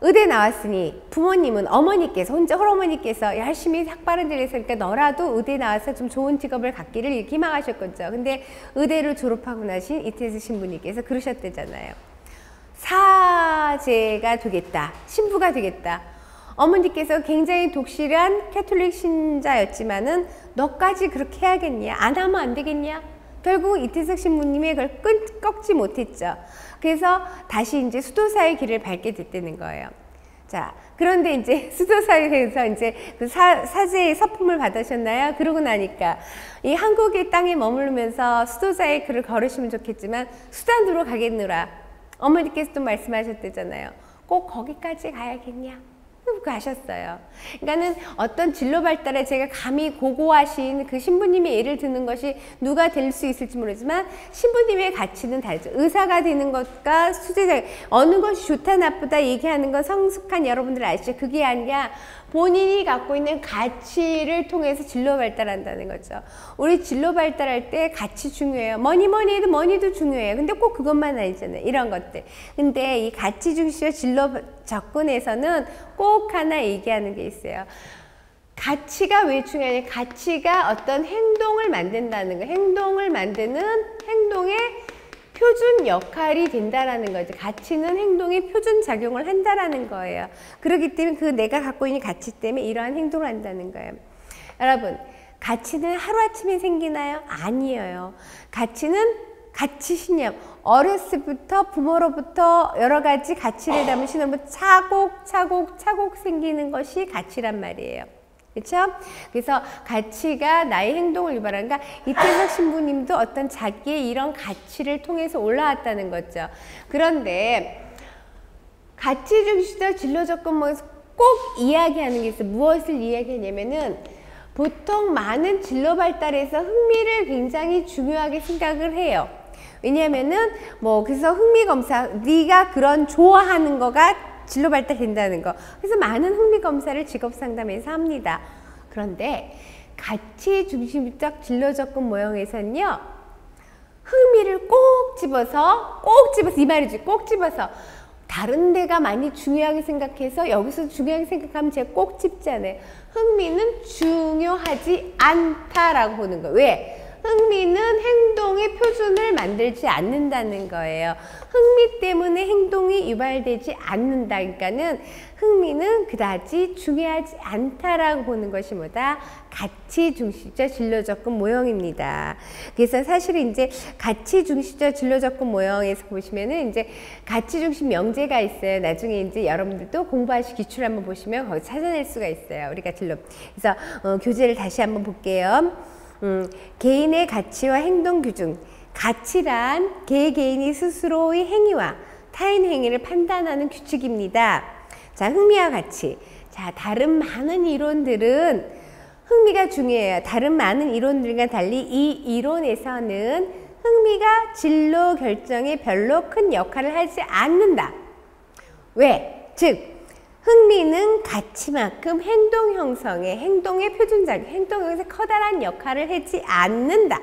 [SPEAKER 1] 의대 나왔으니 부모님은 어머니께서 혼자 홀어머니께서 열심히 삭바느질해서 그러니까 너라도 의대 나와서 좀 좋은 직업을 갖기를 이렇게 희망하셨겠죠. 근데 의대를 졸업하고 나신 이태수 신부님께서 그러셨대잖아요. 사제가 되겠다. 신부가 되겠다. 어머니께서 굉장히 독실한 캐톨릭 신자였지만은 너까지 그렇게 해야겠냐? 안 하면 안 되겠냐? 결국 이태석 신부님의 그걸 꺾지 못했죠. 그래서 다시 이제 수도사의 길을 밟게 됐다는 거예요. 자, 그런데 이제 수도사에서 이제 그 사제의 서품을 받으셨나요? 그러고 나니까 이 한국의 땅에 머무르면서 수도사의 길을 걸으시면 좋겠지만 수단으로 가겠노라. 어머니께서도 말씀하셨대잖아요. 꼭 거기까지 가야겠냐? 가셨어요. 그러니까는 어떤 진로 발달에 제가 감히 고고하신 그 신부님의 예를 드는 것이 누가 될 수 있을지 모르지만 신부님의 가치는 다르죠. 의사가 되는 것과 수제자, 어느 것이 좋다 나쁘다 얘기하는 건 성숙한 여러분들 아시죠? 그게 아니라 본인이 갖고 있는 가치를 통해서 진로 발달한다는 거죠. 우리 진로 발달할 때 가치 중요해요. 뭐니 해도 머니도 중요해요. 근데 꼭 그것만 아니잖아요. 이런 것들. 근데 이 가치 중심의 진로 접근에서는 꼭 하나 얘기하는 게 있어요. 가치가 왜 중요하냐? 가치가 어떤 행동을 만든다는 거. 행동을 만드는 행동의 표준 역할이 된다라는 거죠. 가치는 행동에 표준 작용을 한다라는 거예요. 그렇기 때문에 그 내가 갖고 있는 가치 때문에 이러한 행동을 한다는 거예요. 여러분, 가치는 하루아침에 생기나요? 아니에요. 가치는 가치 신념. 어렸을 때부터 부모로부터 여러 가지 가치를 담은 신념을 차곡차곡 생기는 것이 가치란 말이에요. 그렇죠? 그래서 가치가 나의 행동을 유발하는가. 이태석 신부님도 어떤 자기의 이런 가치를 통해서 올라왔다는 거죠. 그런데 가치 중심적 진로 접근 모에서 꼭 이야기하는 게 있어요. 무엇을 이야기하냐면은 보통 많은 진로 발달에서 흥미를 굉장히 중요하게 생각을 해요. 왜냐하면은 그래서 흥미 검사, 네가 그런 좋아하는 거가 진로 발달된다는 거. 그래서 많은 흥미 검사를 직업 상담에서 합니다. 그런데 가치 중심적 진로 접근 모형에서는요, 흥미를 꼭 집어서 이 말이지, 꼭 집어서 다른 데가 많이 중요하게 생각해서 여기서 중요하게 생각하면 제가 꼭 집잖아요. 흥미는 중요하지 않다라고 보는 거예요. 왜? 흥미는 행동의 표준을 만들지 않는다는 거예요. 흥미 때문에 행동이 유발되지 않는다. 그러니까는 흥미는 그다지 중요하지 않다라고 보는 것이 뭐다? 가치 중심적 진로 접근 모형입니다. 그래서 사실은 이제 가치 중심적 진로 접근 모형에서 보시면은 이제 가치 중심 명제가 있어요. 나중에 이제 여러분들도 공부하시 기출 한번 보시면 거기 찾아낼 수가 있어요. 우리가 진로. 그래서 교재를 다시 한번 볼게요. 개인의 가치와 행동 규정. 가치란 개개인이 스스로의 행위와 타인 행위를 판단하는 규칙입니다. 자, 흥미와 가치. 자, 다른 많은 이론들은 흥미가 중요해요. 다른 많은 이론들과 달리 이 이론에서는 흥미가 진로 결정에 별로 큰 역할을 하지 않는다. 왜? 즉 흥미는 가치만큼 행동 형성에, 행동의 표준작, 행동 형성에 커다란 역할을 하지 않는다.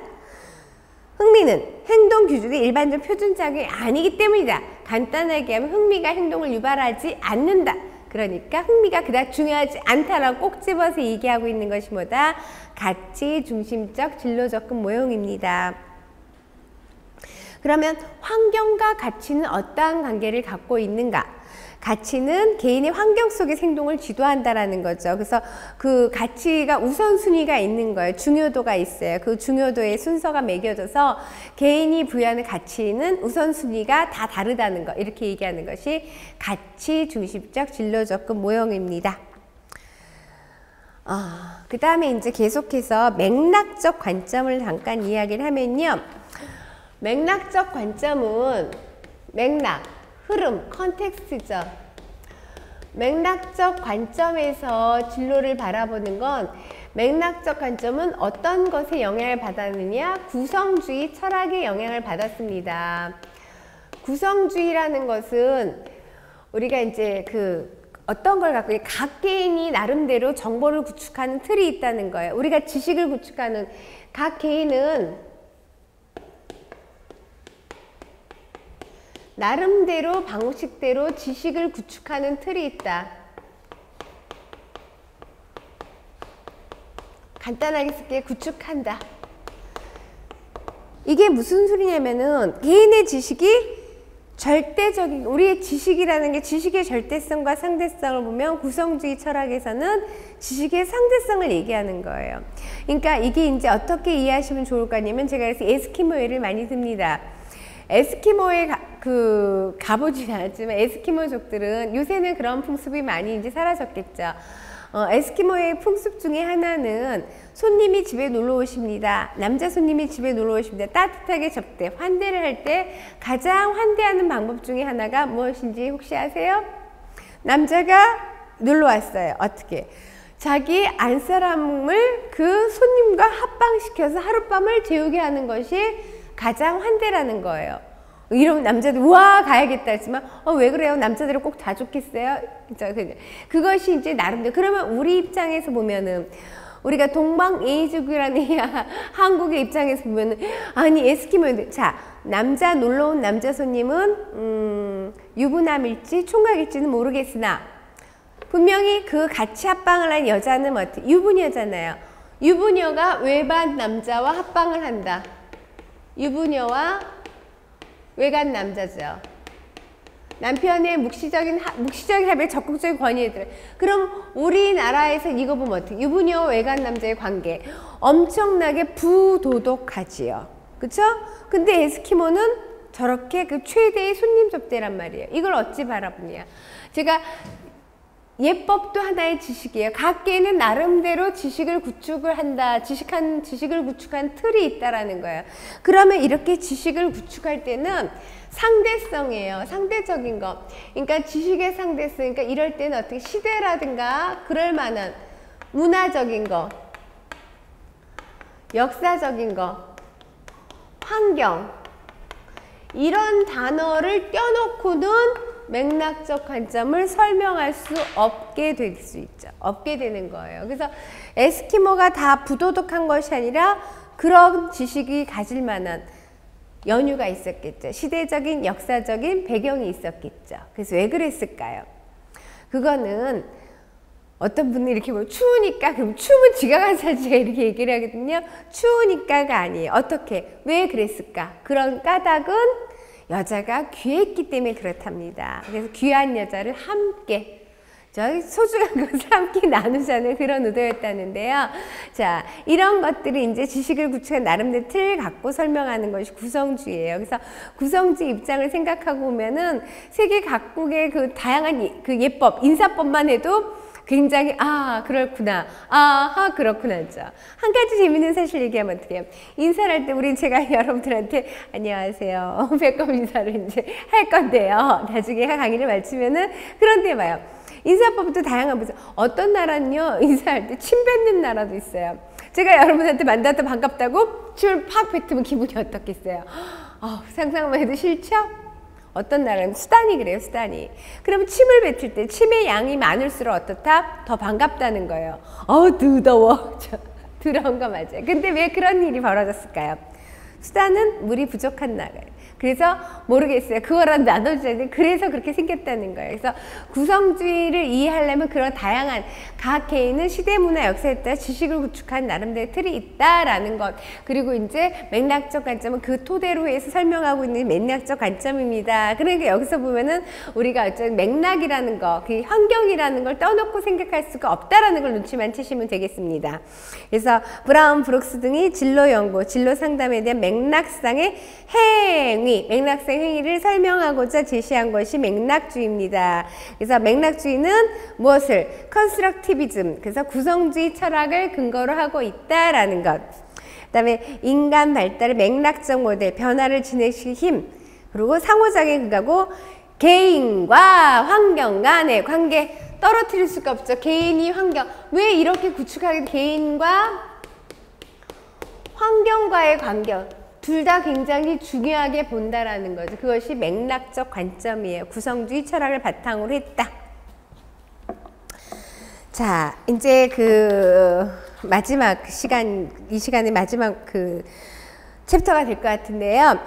[SPEAKER 1] 흥미는 행동 규칙의 일반적 표준작용이 아니기 때문이다. 간단하게 하면 흥미가 행동을 유발하지 않는다. 그러니까 흥미가 그다지 중요하지 않다라고 꼭 집어서 얘기하고 있는 것이 뭐다? 가치 중심적 진로 접근 모형입니다. 그러면 환경과 가치는 어떠한 관계를 갖고 있는가? 가치는 개인의 환경 속의 행동을 지도한다라는 거죠. 그래서 그 가치가 우선순위가 있는 거예요. 중요도가 있어요. 그 중요도의 순서가 매겨져서 개인이 부여하는 가치는 우선순위가 다 다르다는 거. 이렇게 얘기하는 것이 가치 중심적 진로 접근 모형입니다. 그 다음에 이제 계속해서 맥락적 관점을 잠깐 이야기를 하면요. 맥락적 관점은 맥락, 흐름, 컨텍스트죠. 맥락적 관점에서 진로를 바라보는 건 맥락적 관점은 어떤 것에 영향을 받았느냐? 구성주의 철학의 영향을 받았습니다. 구성주의라는 것은 우리가 이제 어떤 걸 갖고 각 개인이 나름대로 정보를 구축하는 틀이 있다는 거예요. 우리가 지식을 구축하는 각 개인은 나름대로 방식대로 지식을 구축하는 틀이 있다. 간단하게 쓸게 구축한다. 이게 무슨 소리냐면은 개인의 지식이 절대적인, 우리의 지식이라는 게 지식의 절대성과 상대성을 보면 구성주의 철학에서는 지식의 상대성을 얘기하는 거예요. 그러니까 이게 이제 어떻게 이해하시면 좋을까 하냐면 제가 그래서 에스키모 예를 많이 듭니다. 에스키모에 가보진 않았지만 에스키모족들은 요새는 그런 풍습이 많이 이제 사라졌겠죠. 에스키모의 풍습 중에 하나는 손님이 집에 놀러 오십니다. 남자 손님이 집에 놀러 오십니다. 따뜻하게 접대, 환대를 할 때 가장 환대하는 방법 중에 하나가 무엇인지 혹시 아세요? 남자가 놀러 왔어요. 어떻게? 자기 안사람을 그 손님과 합방시켜서 하룻밤을 재우게 하는 것이 가장 환대라는 거예요. 이러면 남자들 우와 가야겠다 했지만 왜 그래요? 남자들은 꼭 다 좋겠어요? 그것이 이제 나름대로. 그러면 우리 입장에서 보면은 우리가 동방예의지국이라는 한국의 입장에서 보면은 아니 에스키모인들 자 남자 놀러온 남자 손님은 유부남일지 총각일지는 모르겠으나 분명히 그 같이 합방을 한 여자는 어떻게 유부녀잖아요. 유부녀가 외반 남자와 합방을 한다. 유부녀와 외간 남자죠. 남편의 묵시적인 합의에 적극적인 권유에 들어요. 그럼 우리나라에서 이거 보면 어떻게? 유부녀와 외간 남자의 관계 엄청나게 부도덕하지요. 그쵸? 근데 에스키모는 저렇게 그 최대의 손님 접대란 말이에요. 이걸 어찌 바라보냐. 제가 예법도 하나의 지식이에요. 각계는 나름대로 지식을 구축을 한다. 지식을 구축한 틀이 있다라는 거예요. 그러면 이렇게 지식을 구축할 때는 상대성이에요. 상대적인 거. 그러니까 지식의 상대성. 그러니까 이럴 때는 어떻게 시대라든가 그럴 만한 문화적인 거, 역사적인 거, 환경 이런 단어를 떼어놓고는 맥락적 관점을 설명할 수 없게 될 수 있죠. 없게 되는 거예요. 그래서 에스키모가 다 부도덕한 것이 아니라 그런 지식이 가질 만한 연유가 있었겠죠. 시대적인 역사적인 배경이 있었겠죠. 그래서 왜 그랬을까요? 그거는 어떤 분은 이렇게 뭐 추우니까 그럼 추우면 지가 간 살지가 이렇게 얘기를 하거든요. 추우니까가 아니에요. 어떻게? 왜 그랬을까? 그런 까닭은 여자가 귀했기 때문에 그렇답니다. 그래서 귀한 여자를 함께 저희 소중한 것을 함께 나누자는 그런 의도였다는데요. 자, 이런 것들이 이제 지식을 구축한 나름대로 틀을 갖고 설명하는 것이 구성주의예요. 그래서 구성주의 입장을 생각하고 보면은 세계 각국의 그 다양한 그 예법, 인사법만 해도 굉장히 그렇구나, 그렇구나죠. 한 가지 재밌는 사실 얘기하면 어떻게 해요? 인사를 할 때 우린 제가 여러분들한테 안녕하세요 배꼽 인사를 이제 할 건데요. 나중에 강의를 마치면은 그런 데 봐요. 인사법도 다양한 거죠. 어떤 나라는요 인사할 때 침 뱉는 나라도 있어요. 제가 여러분한테 만나서 반갑다고 침을 팍 뱉으면 기분이 어떻겠어요? 상상만 해도 싫죠? 어떤 나라는 수단이 그래요. 수단이. 그러면 침을 뱉을 때 침의 양이 많을수록 어떻다? 더 반갑다는 거예요. 더러워. 더러운 거 맞아요. 근데 왜 그런 일이 벌어졌을까요? 수단은 물이 부족한 나라예요. 그래서 모르겠어요. 그거랑 나눠줘야 돼. 그래서 그렇게 생겼다는 거예요. 그래서 구성주의를 이해하려면 그런 다양한 각 개인은 시대 문화 역사에 따라 지식을 구축한 나름대로 틀이 있다라는 것. 그리고 이제 맥락적 관점은 그 토대로 해서 설명하고 있는 맥락적 관점입니다. 그러니까 여기서 보면은 우리가 어쨌든 맥락이라는 거, 그 환경이라는 걸 떠놓고 생각할 수가 없다라는 걸 눈치만 채시면 되겠습니다. 그래서 브라운, 브룩스 등이 진로 연구, 진로 상담에 대한 맥락상의 행위, 맥락상 행위를 설명하고자 제시한 것이 맥락주의입니다. 그래서 맥락주의는 무엇을? 컨스트럭티비즘, 그래서 구성주의 철학을 근거로 하고 있다라는 것. 그 다음에 인간 발달의 맥락적 모델, 변화를 진행시킬 힘, 그리고 상호작용에 근거하고 개인과 환경 간의 관계 떨어뜨릴 수가 없죠. 개인이 환경. 왜 이렇게 구축하게 개인과 환경과의 관계 둘 다 굉장히 중요하게 본다라는 거죠. 그것이 맥락적 관점이에요. 구성주의 철학을 바탕으로 했다. 자, 이제 그 마지막 시간, 이 시간의 마지막 그 챕터가 될 것 같은데요.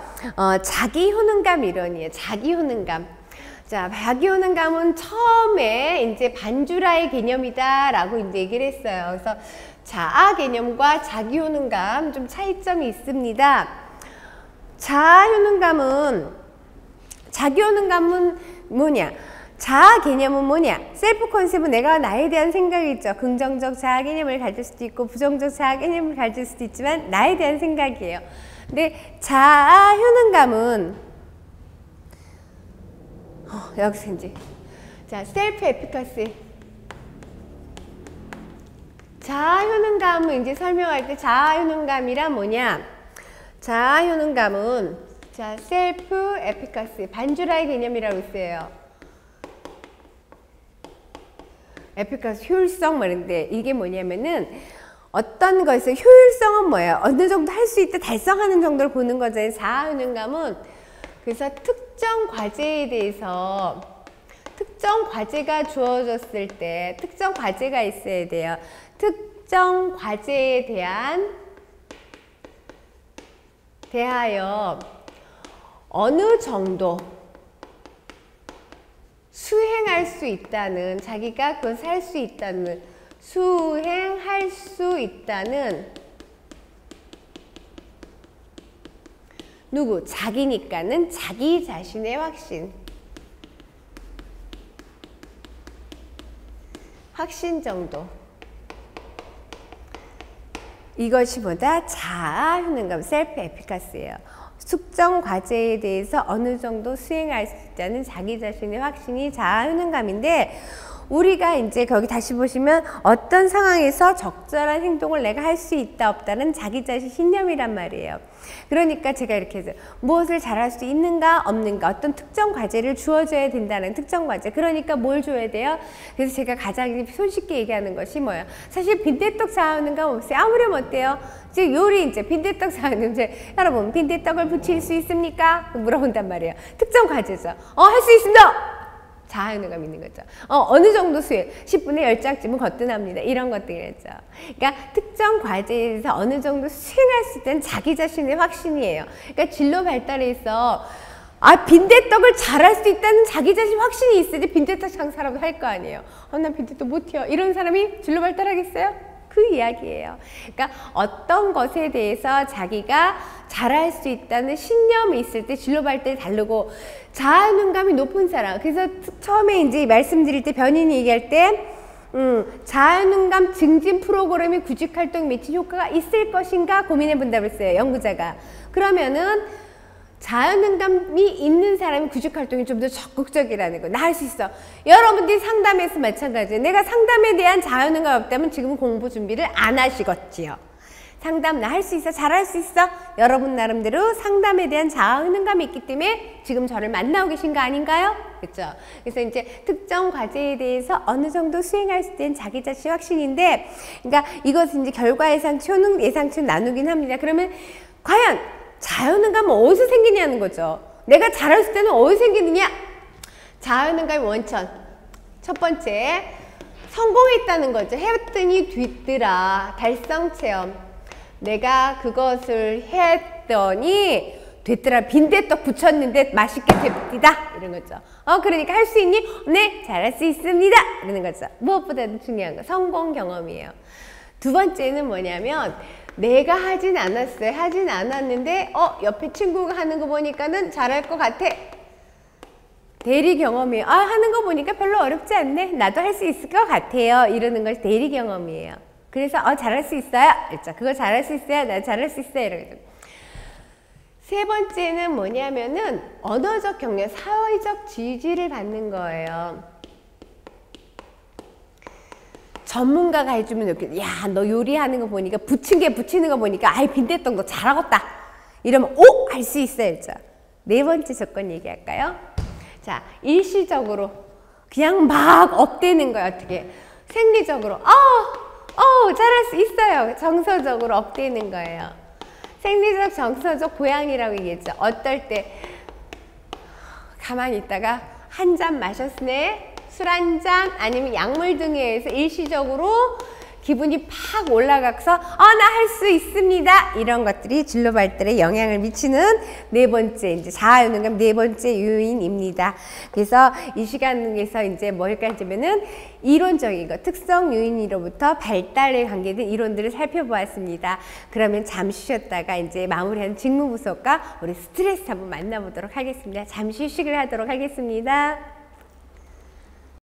[SPEAKER 1] 자기 효능감 이론이에요. 자기 효능감. 자, 자기 효능감은 처음에 이제 반주라의 개념이다라고 이제 얘기를 했어요. 그래서 자아 개념과 자기 효능감 좀 차이점이 있습니다. 자아 효능감은, 자기 효능감은 뭐냐? 자아 개념은 뭐냐? 셀프 컨셉은 내가 나에 대한 생각이 있죠. 긍정적 자아 개념을 가질 수도 있고 부정적 자아 개념을 가질 수도 있지만 나에 대한 생각이에요. 근데 자아 효능감은 여기서 이제 자, 셀프 에피커시. 자아 효능감을 이제 설명할 때 자아 효능감이란 뭐냐? 자아 효능감은 자, 셀프 에피커시, 반주라의 개념이라고 있어요. 에피카스 효율성 말인데 이게 뭐냐면은 어떤 것의 효율성은 뭐예요? 어느 정도 할 수 있다 달성하는 정도를 보는 거잖아요. 자아효능감은 그래서 특정 과제에 대해서 특정 과제가 주어졌을 때 특정 과제가 있어야 돼요. 특정 과제에 대하여 어느 정도 수행할 수 있다는 자기가 그것을 할 수 있다는 수행할 수 있다는 누구? 자기니까는 자기 자신의 확신 정도. 이것이 뭐다? 자아 효능감, 셀프 에피카스예요. 특정 과제에 대해서 어느 정도 수행할 수 있다는 자기 자신의 확신이 자아 효능감인데 우리가 이제 거기 다시 보시면 어떤 상황에서 적절한 행동을 내가 할 수 있다 없다는 자기 자신 신념이란 말이에요. 그러니까 제가 이렇게 해서 무엇을 잘할 수 있는가 없는가 어떤 특정 과제를 주어줘야 된다는 특정 과제. 그러니까 뭘 줘야 돼요? 그래서 제가 가장 손쉽게 얘기하는 것이 뭐예요? 사실 빈대떡 자아효능감 없어요. 아무렴 어때요? 즉 요리 이제 빈대떡 자아효능감 여러분 빈대떡을 부칠 수 있습니까? 물어본단 말이에요. 특정 과제죠. 할 수 있습니다. 자아효능감 있는 거죠. 어느 정도 수행, 10분에 10장쯤은 거뜬합니다. 이런 것들이죠. 그러니까 특정 과제에 대해서 어느 정도 수행할 수 있다는 자기 자신의 확신이에요. 그러니까 진로 발달에 있어 빈대떡을 잘할 수 있다는 자기 자신 확신이 있어야지 빈대떡 장사라도 할 거 아니에요. 난 빈대떡 못해요. 이런 사람이 진로 발달하겠어요? 그 이야기예요. 그러니까 어떤 것에 대해서 자기가 잘할 수 있다는 신념이 있을 때 진로 발달이 다르고 자아효능감이 높은 사람. 그래서 처음에 이제 말씀드릴 때 변인이 얘기할 때 자아효능감 증진 프로그램이 구직 활동에 미친 효과가 있을 것인가 고민해 본다고 했어요. 연구자가. 그러면은 자아효능감이 있는 사람이 구직 활동이 좀 더 적극적이라는 거. 나 할 수 있어. 여러분들이 상담에서 마찬가지예요. 내가 상담에 대한 자아효능감 없다면 지금 공부 준비를 안 하시겠지요. 상담 나 할 수 있어. 잘할 수 있어. 여러분 나름대로 상담에 대한 자아효능감이 있기 때문에 지금 저를 만나고 계신 거 아닌가요? 그렇죠? 그래서 이제 특정 과제에 대해서 어느 정도 수행할 수 있는 자기 자신 확신인데, 그러니까 이것은 이제 결과 예상치, 효능 예상치 나누긴 합니다. 그러면 과연 자아효능감은 어디서 생기냐는 거죠. 내가 잘할 수 있을 때는 어디서 생기느냐? 자아효능감의 원천. 첫 번째, 성공했다는 거죠. 했더니 됐더라. 달성 체험. 내가 그것을 했더니 됐더라. 빈대떡 부쳤는데 맛있게 됐다. 이런 거죠. 그러니까 할 수 있니? 네, 잘할 수 있습니다. 이러는 거죠. 무엇보다도 중요한 거, 성공 경험이에요. 두 번째는 뭐냐면 내가 하진 않았어요. 하진 않았는데 옆에 친구가 하는 거 보니까는 잘할 것 같아. 대리 경험이에요. 하는 거 보니까 별로 어렵지 않네. 나도 할 수 있을 것 같아요. 이러는 것이 대리 경험이에요. 그래서 잘할 수 있어요. 그렇죠. 그거 잘할 수 있어요. 나 잘할 수 있어요. 이러거든. 세 번째는 뭐냐면은 언어적 격려, 사회적 지지를 받는 거예요. 전문가가 해주면 좋겠다. 야, 너 요리하는 거 보니까 부치는 거 보니까 빈대떡 너 잘하겠다. 이러면 할 수 있어요. 그렇죠? 네 번째 조건 얘기할까요? 자, 일시적으로 그냥 막 업되는 거예요. 어떻게? 생리적으로 잘할 수 있어요. 정서적으로 업되는 거예요. 생리적, 정서적 보양이라고 얘기했죠. 어떨 때 가만히 있다가 한 잔 마셨네. 술 한 잔 아니면 약물 등에 의해서 일시적으로 기분이 팍 올라가서 나 할 수 있습니다. 이런 것들이 진로 발달에 영향을 미치는 네 번째 이제 자아효능감 네 번째 요인입니다. 그래서 이 시간에서 이제 뭘까지면은 이론적인 것, 특성 요인으로부터 발달에 관계된 이론들을 살펴보았습니다. 그러면 잠시 쉬었다가 이제 마무리하는 직무 분석과 우리 스트레스 한번 만나보도록 하겠습니다. 잠시 휴식을 하도록 하겠습니다.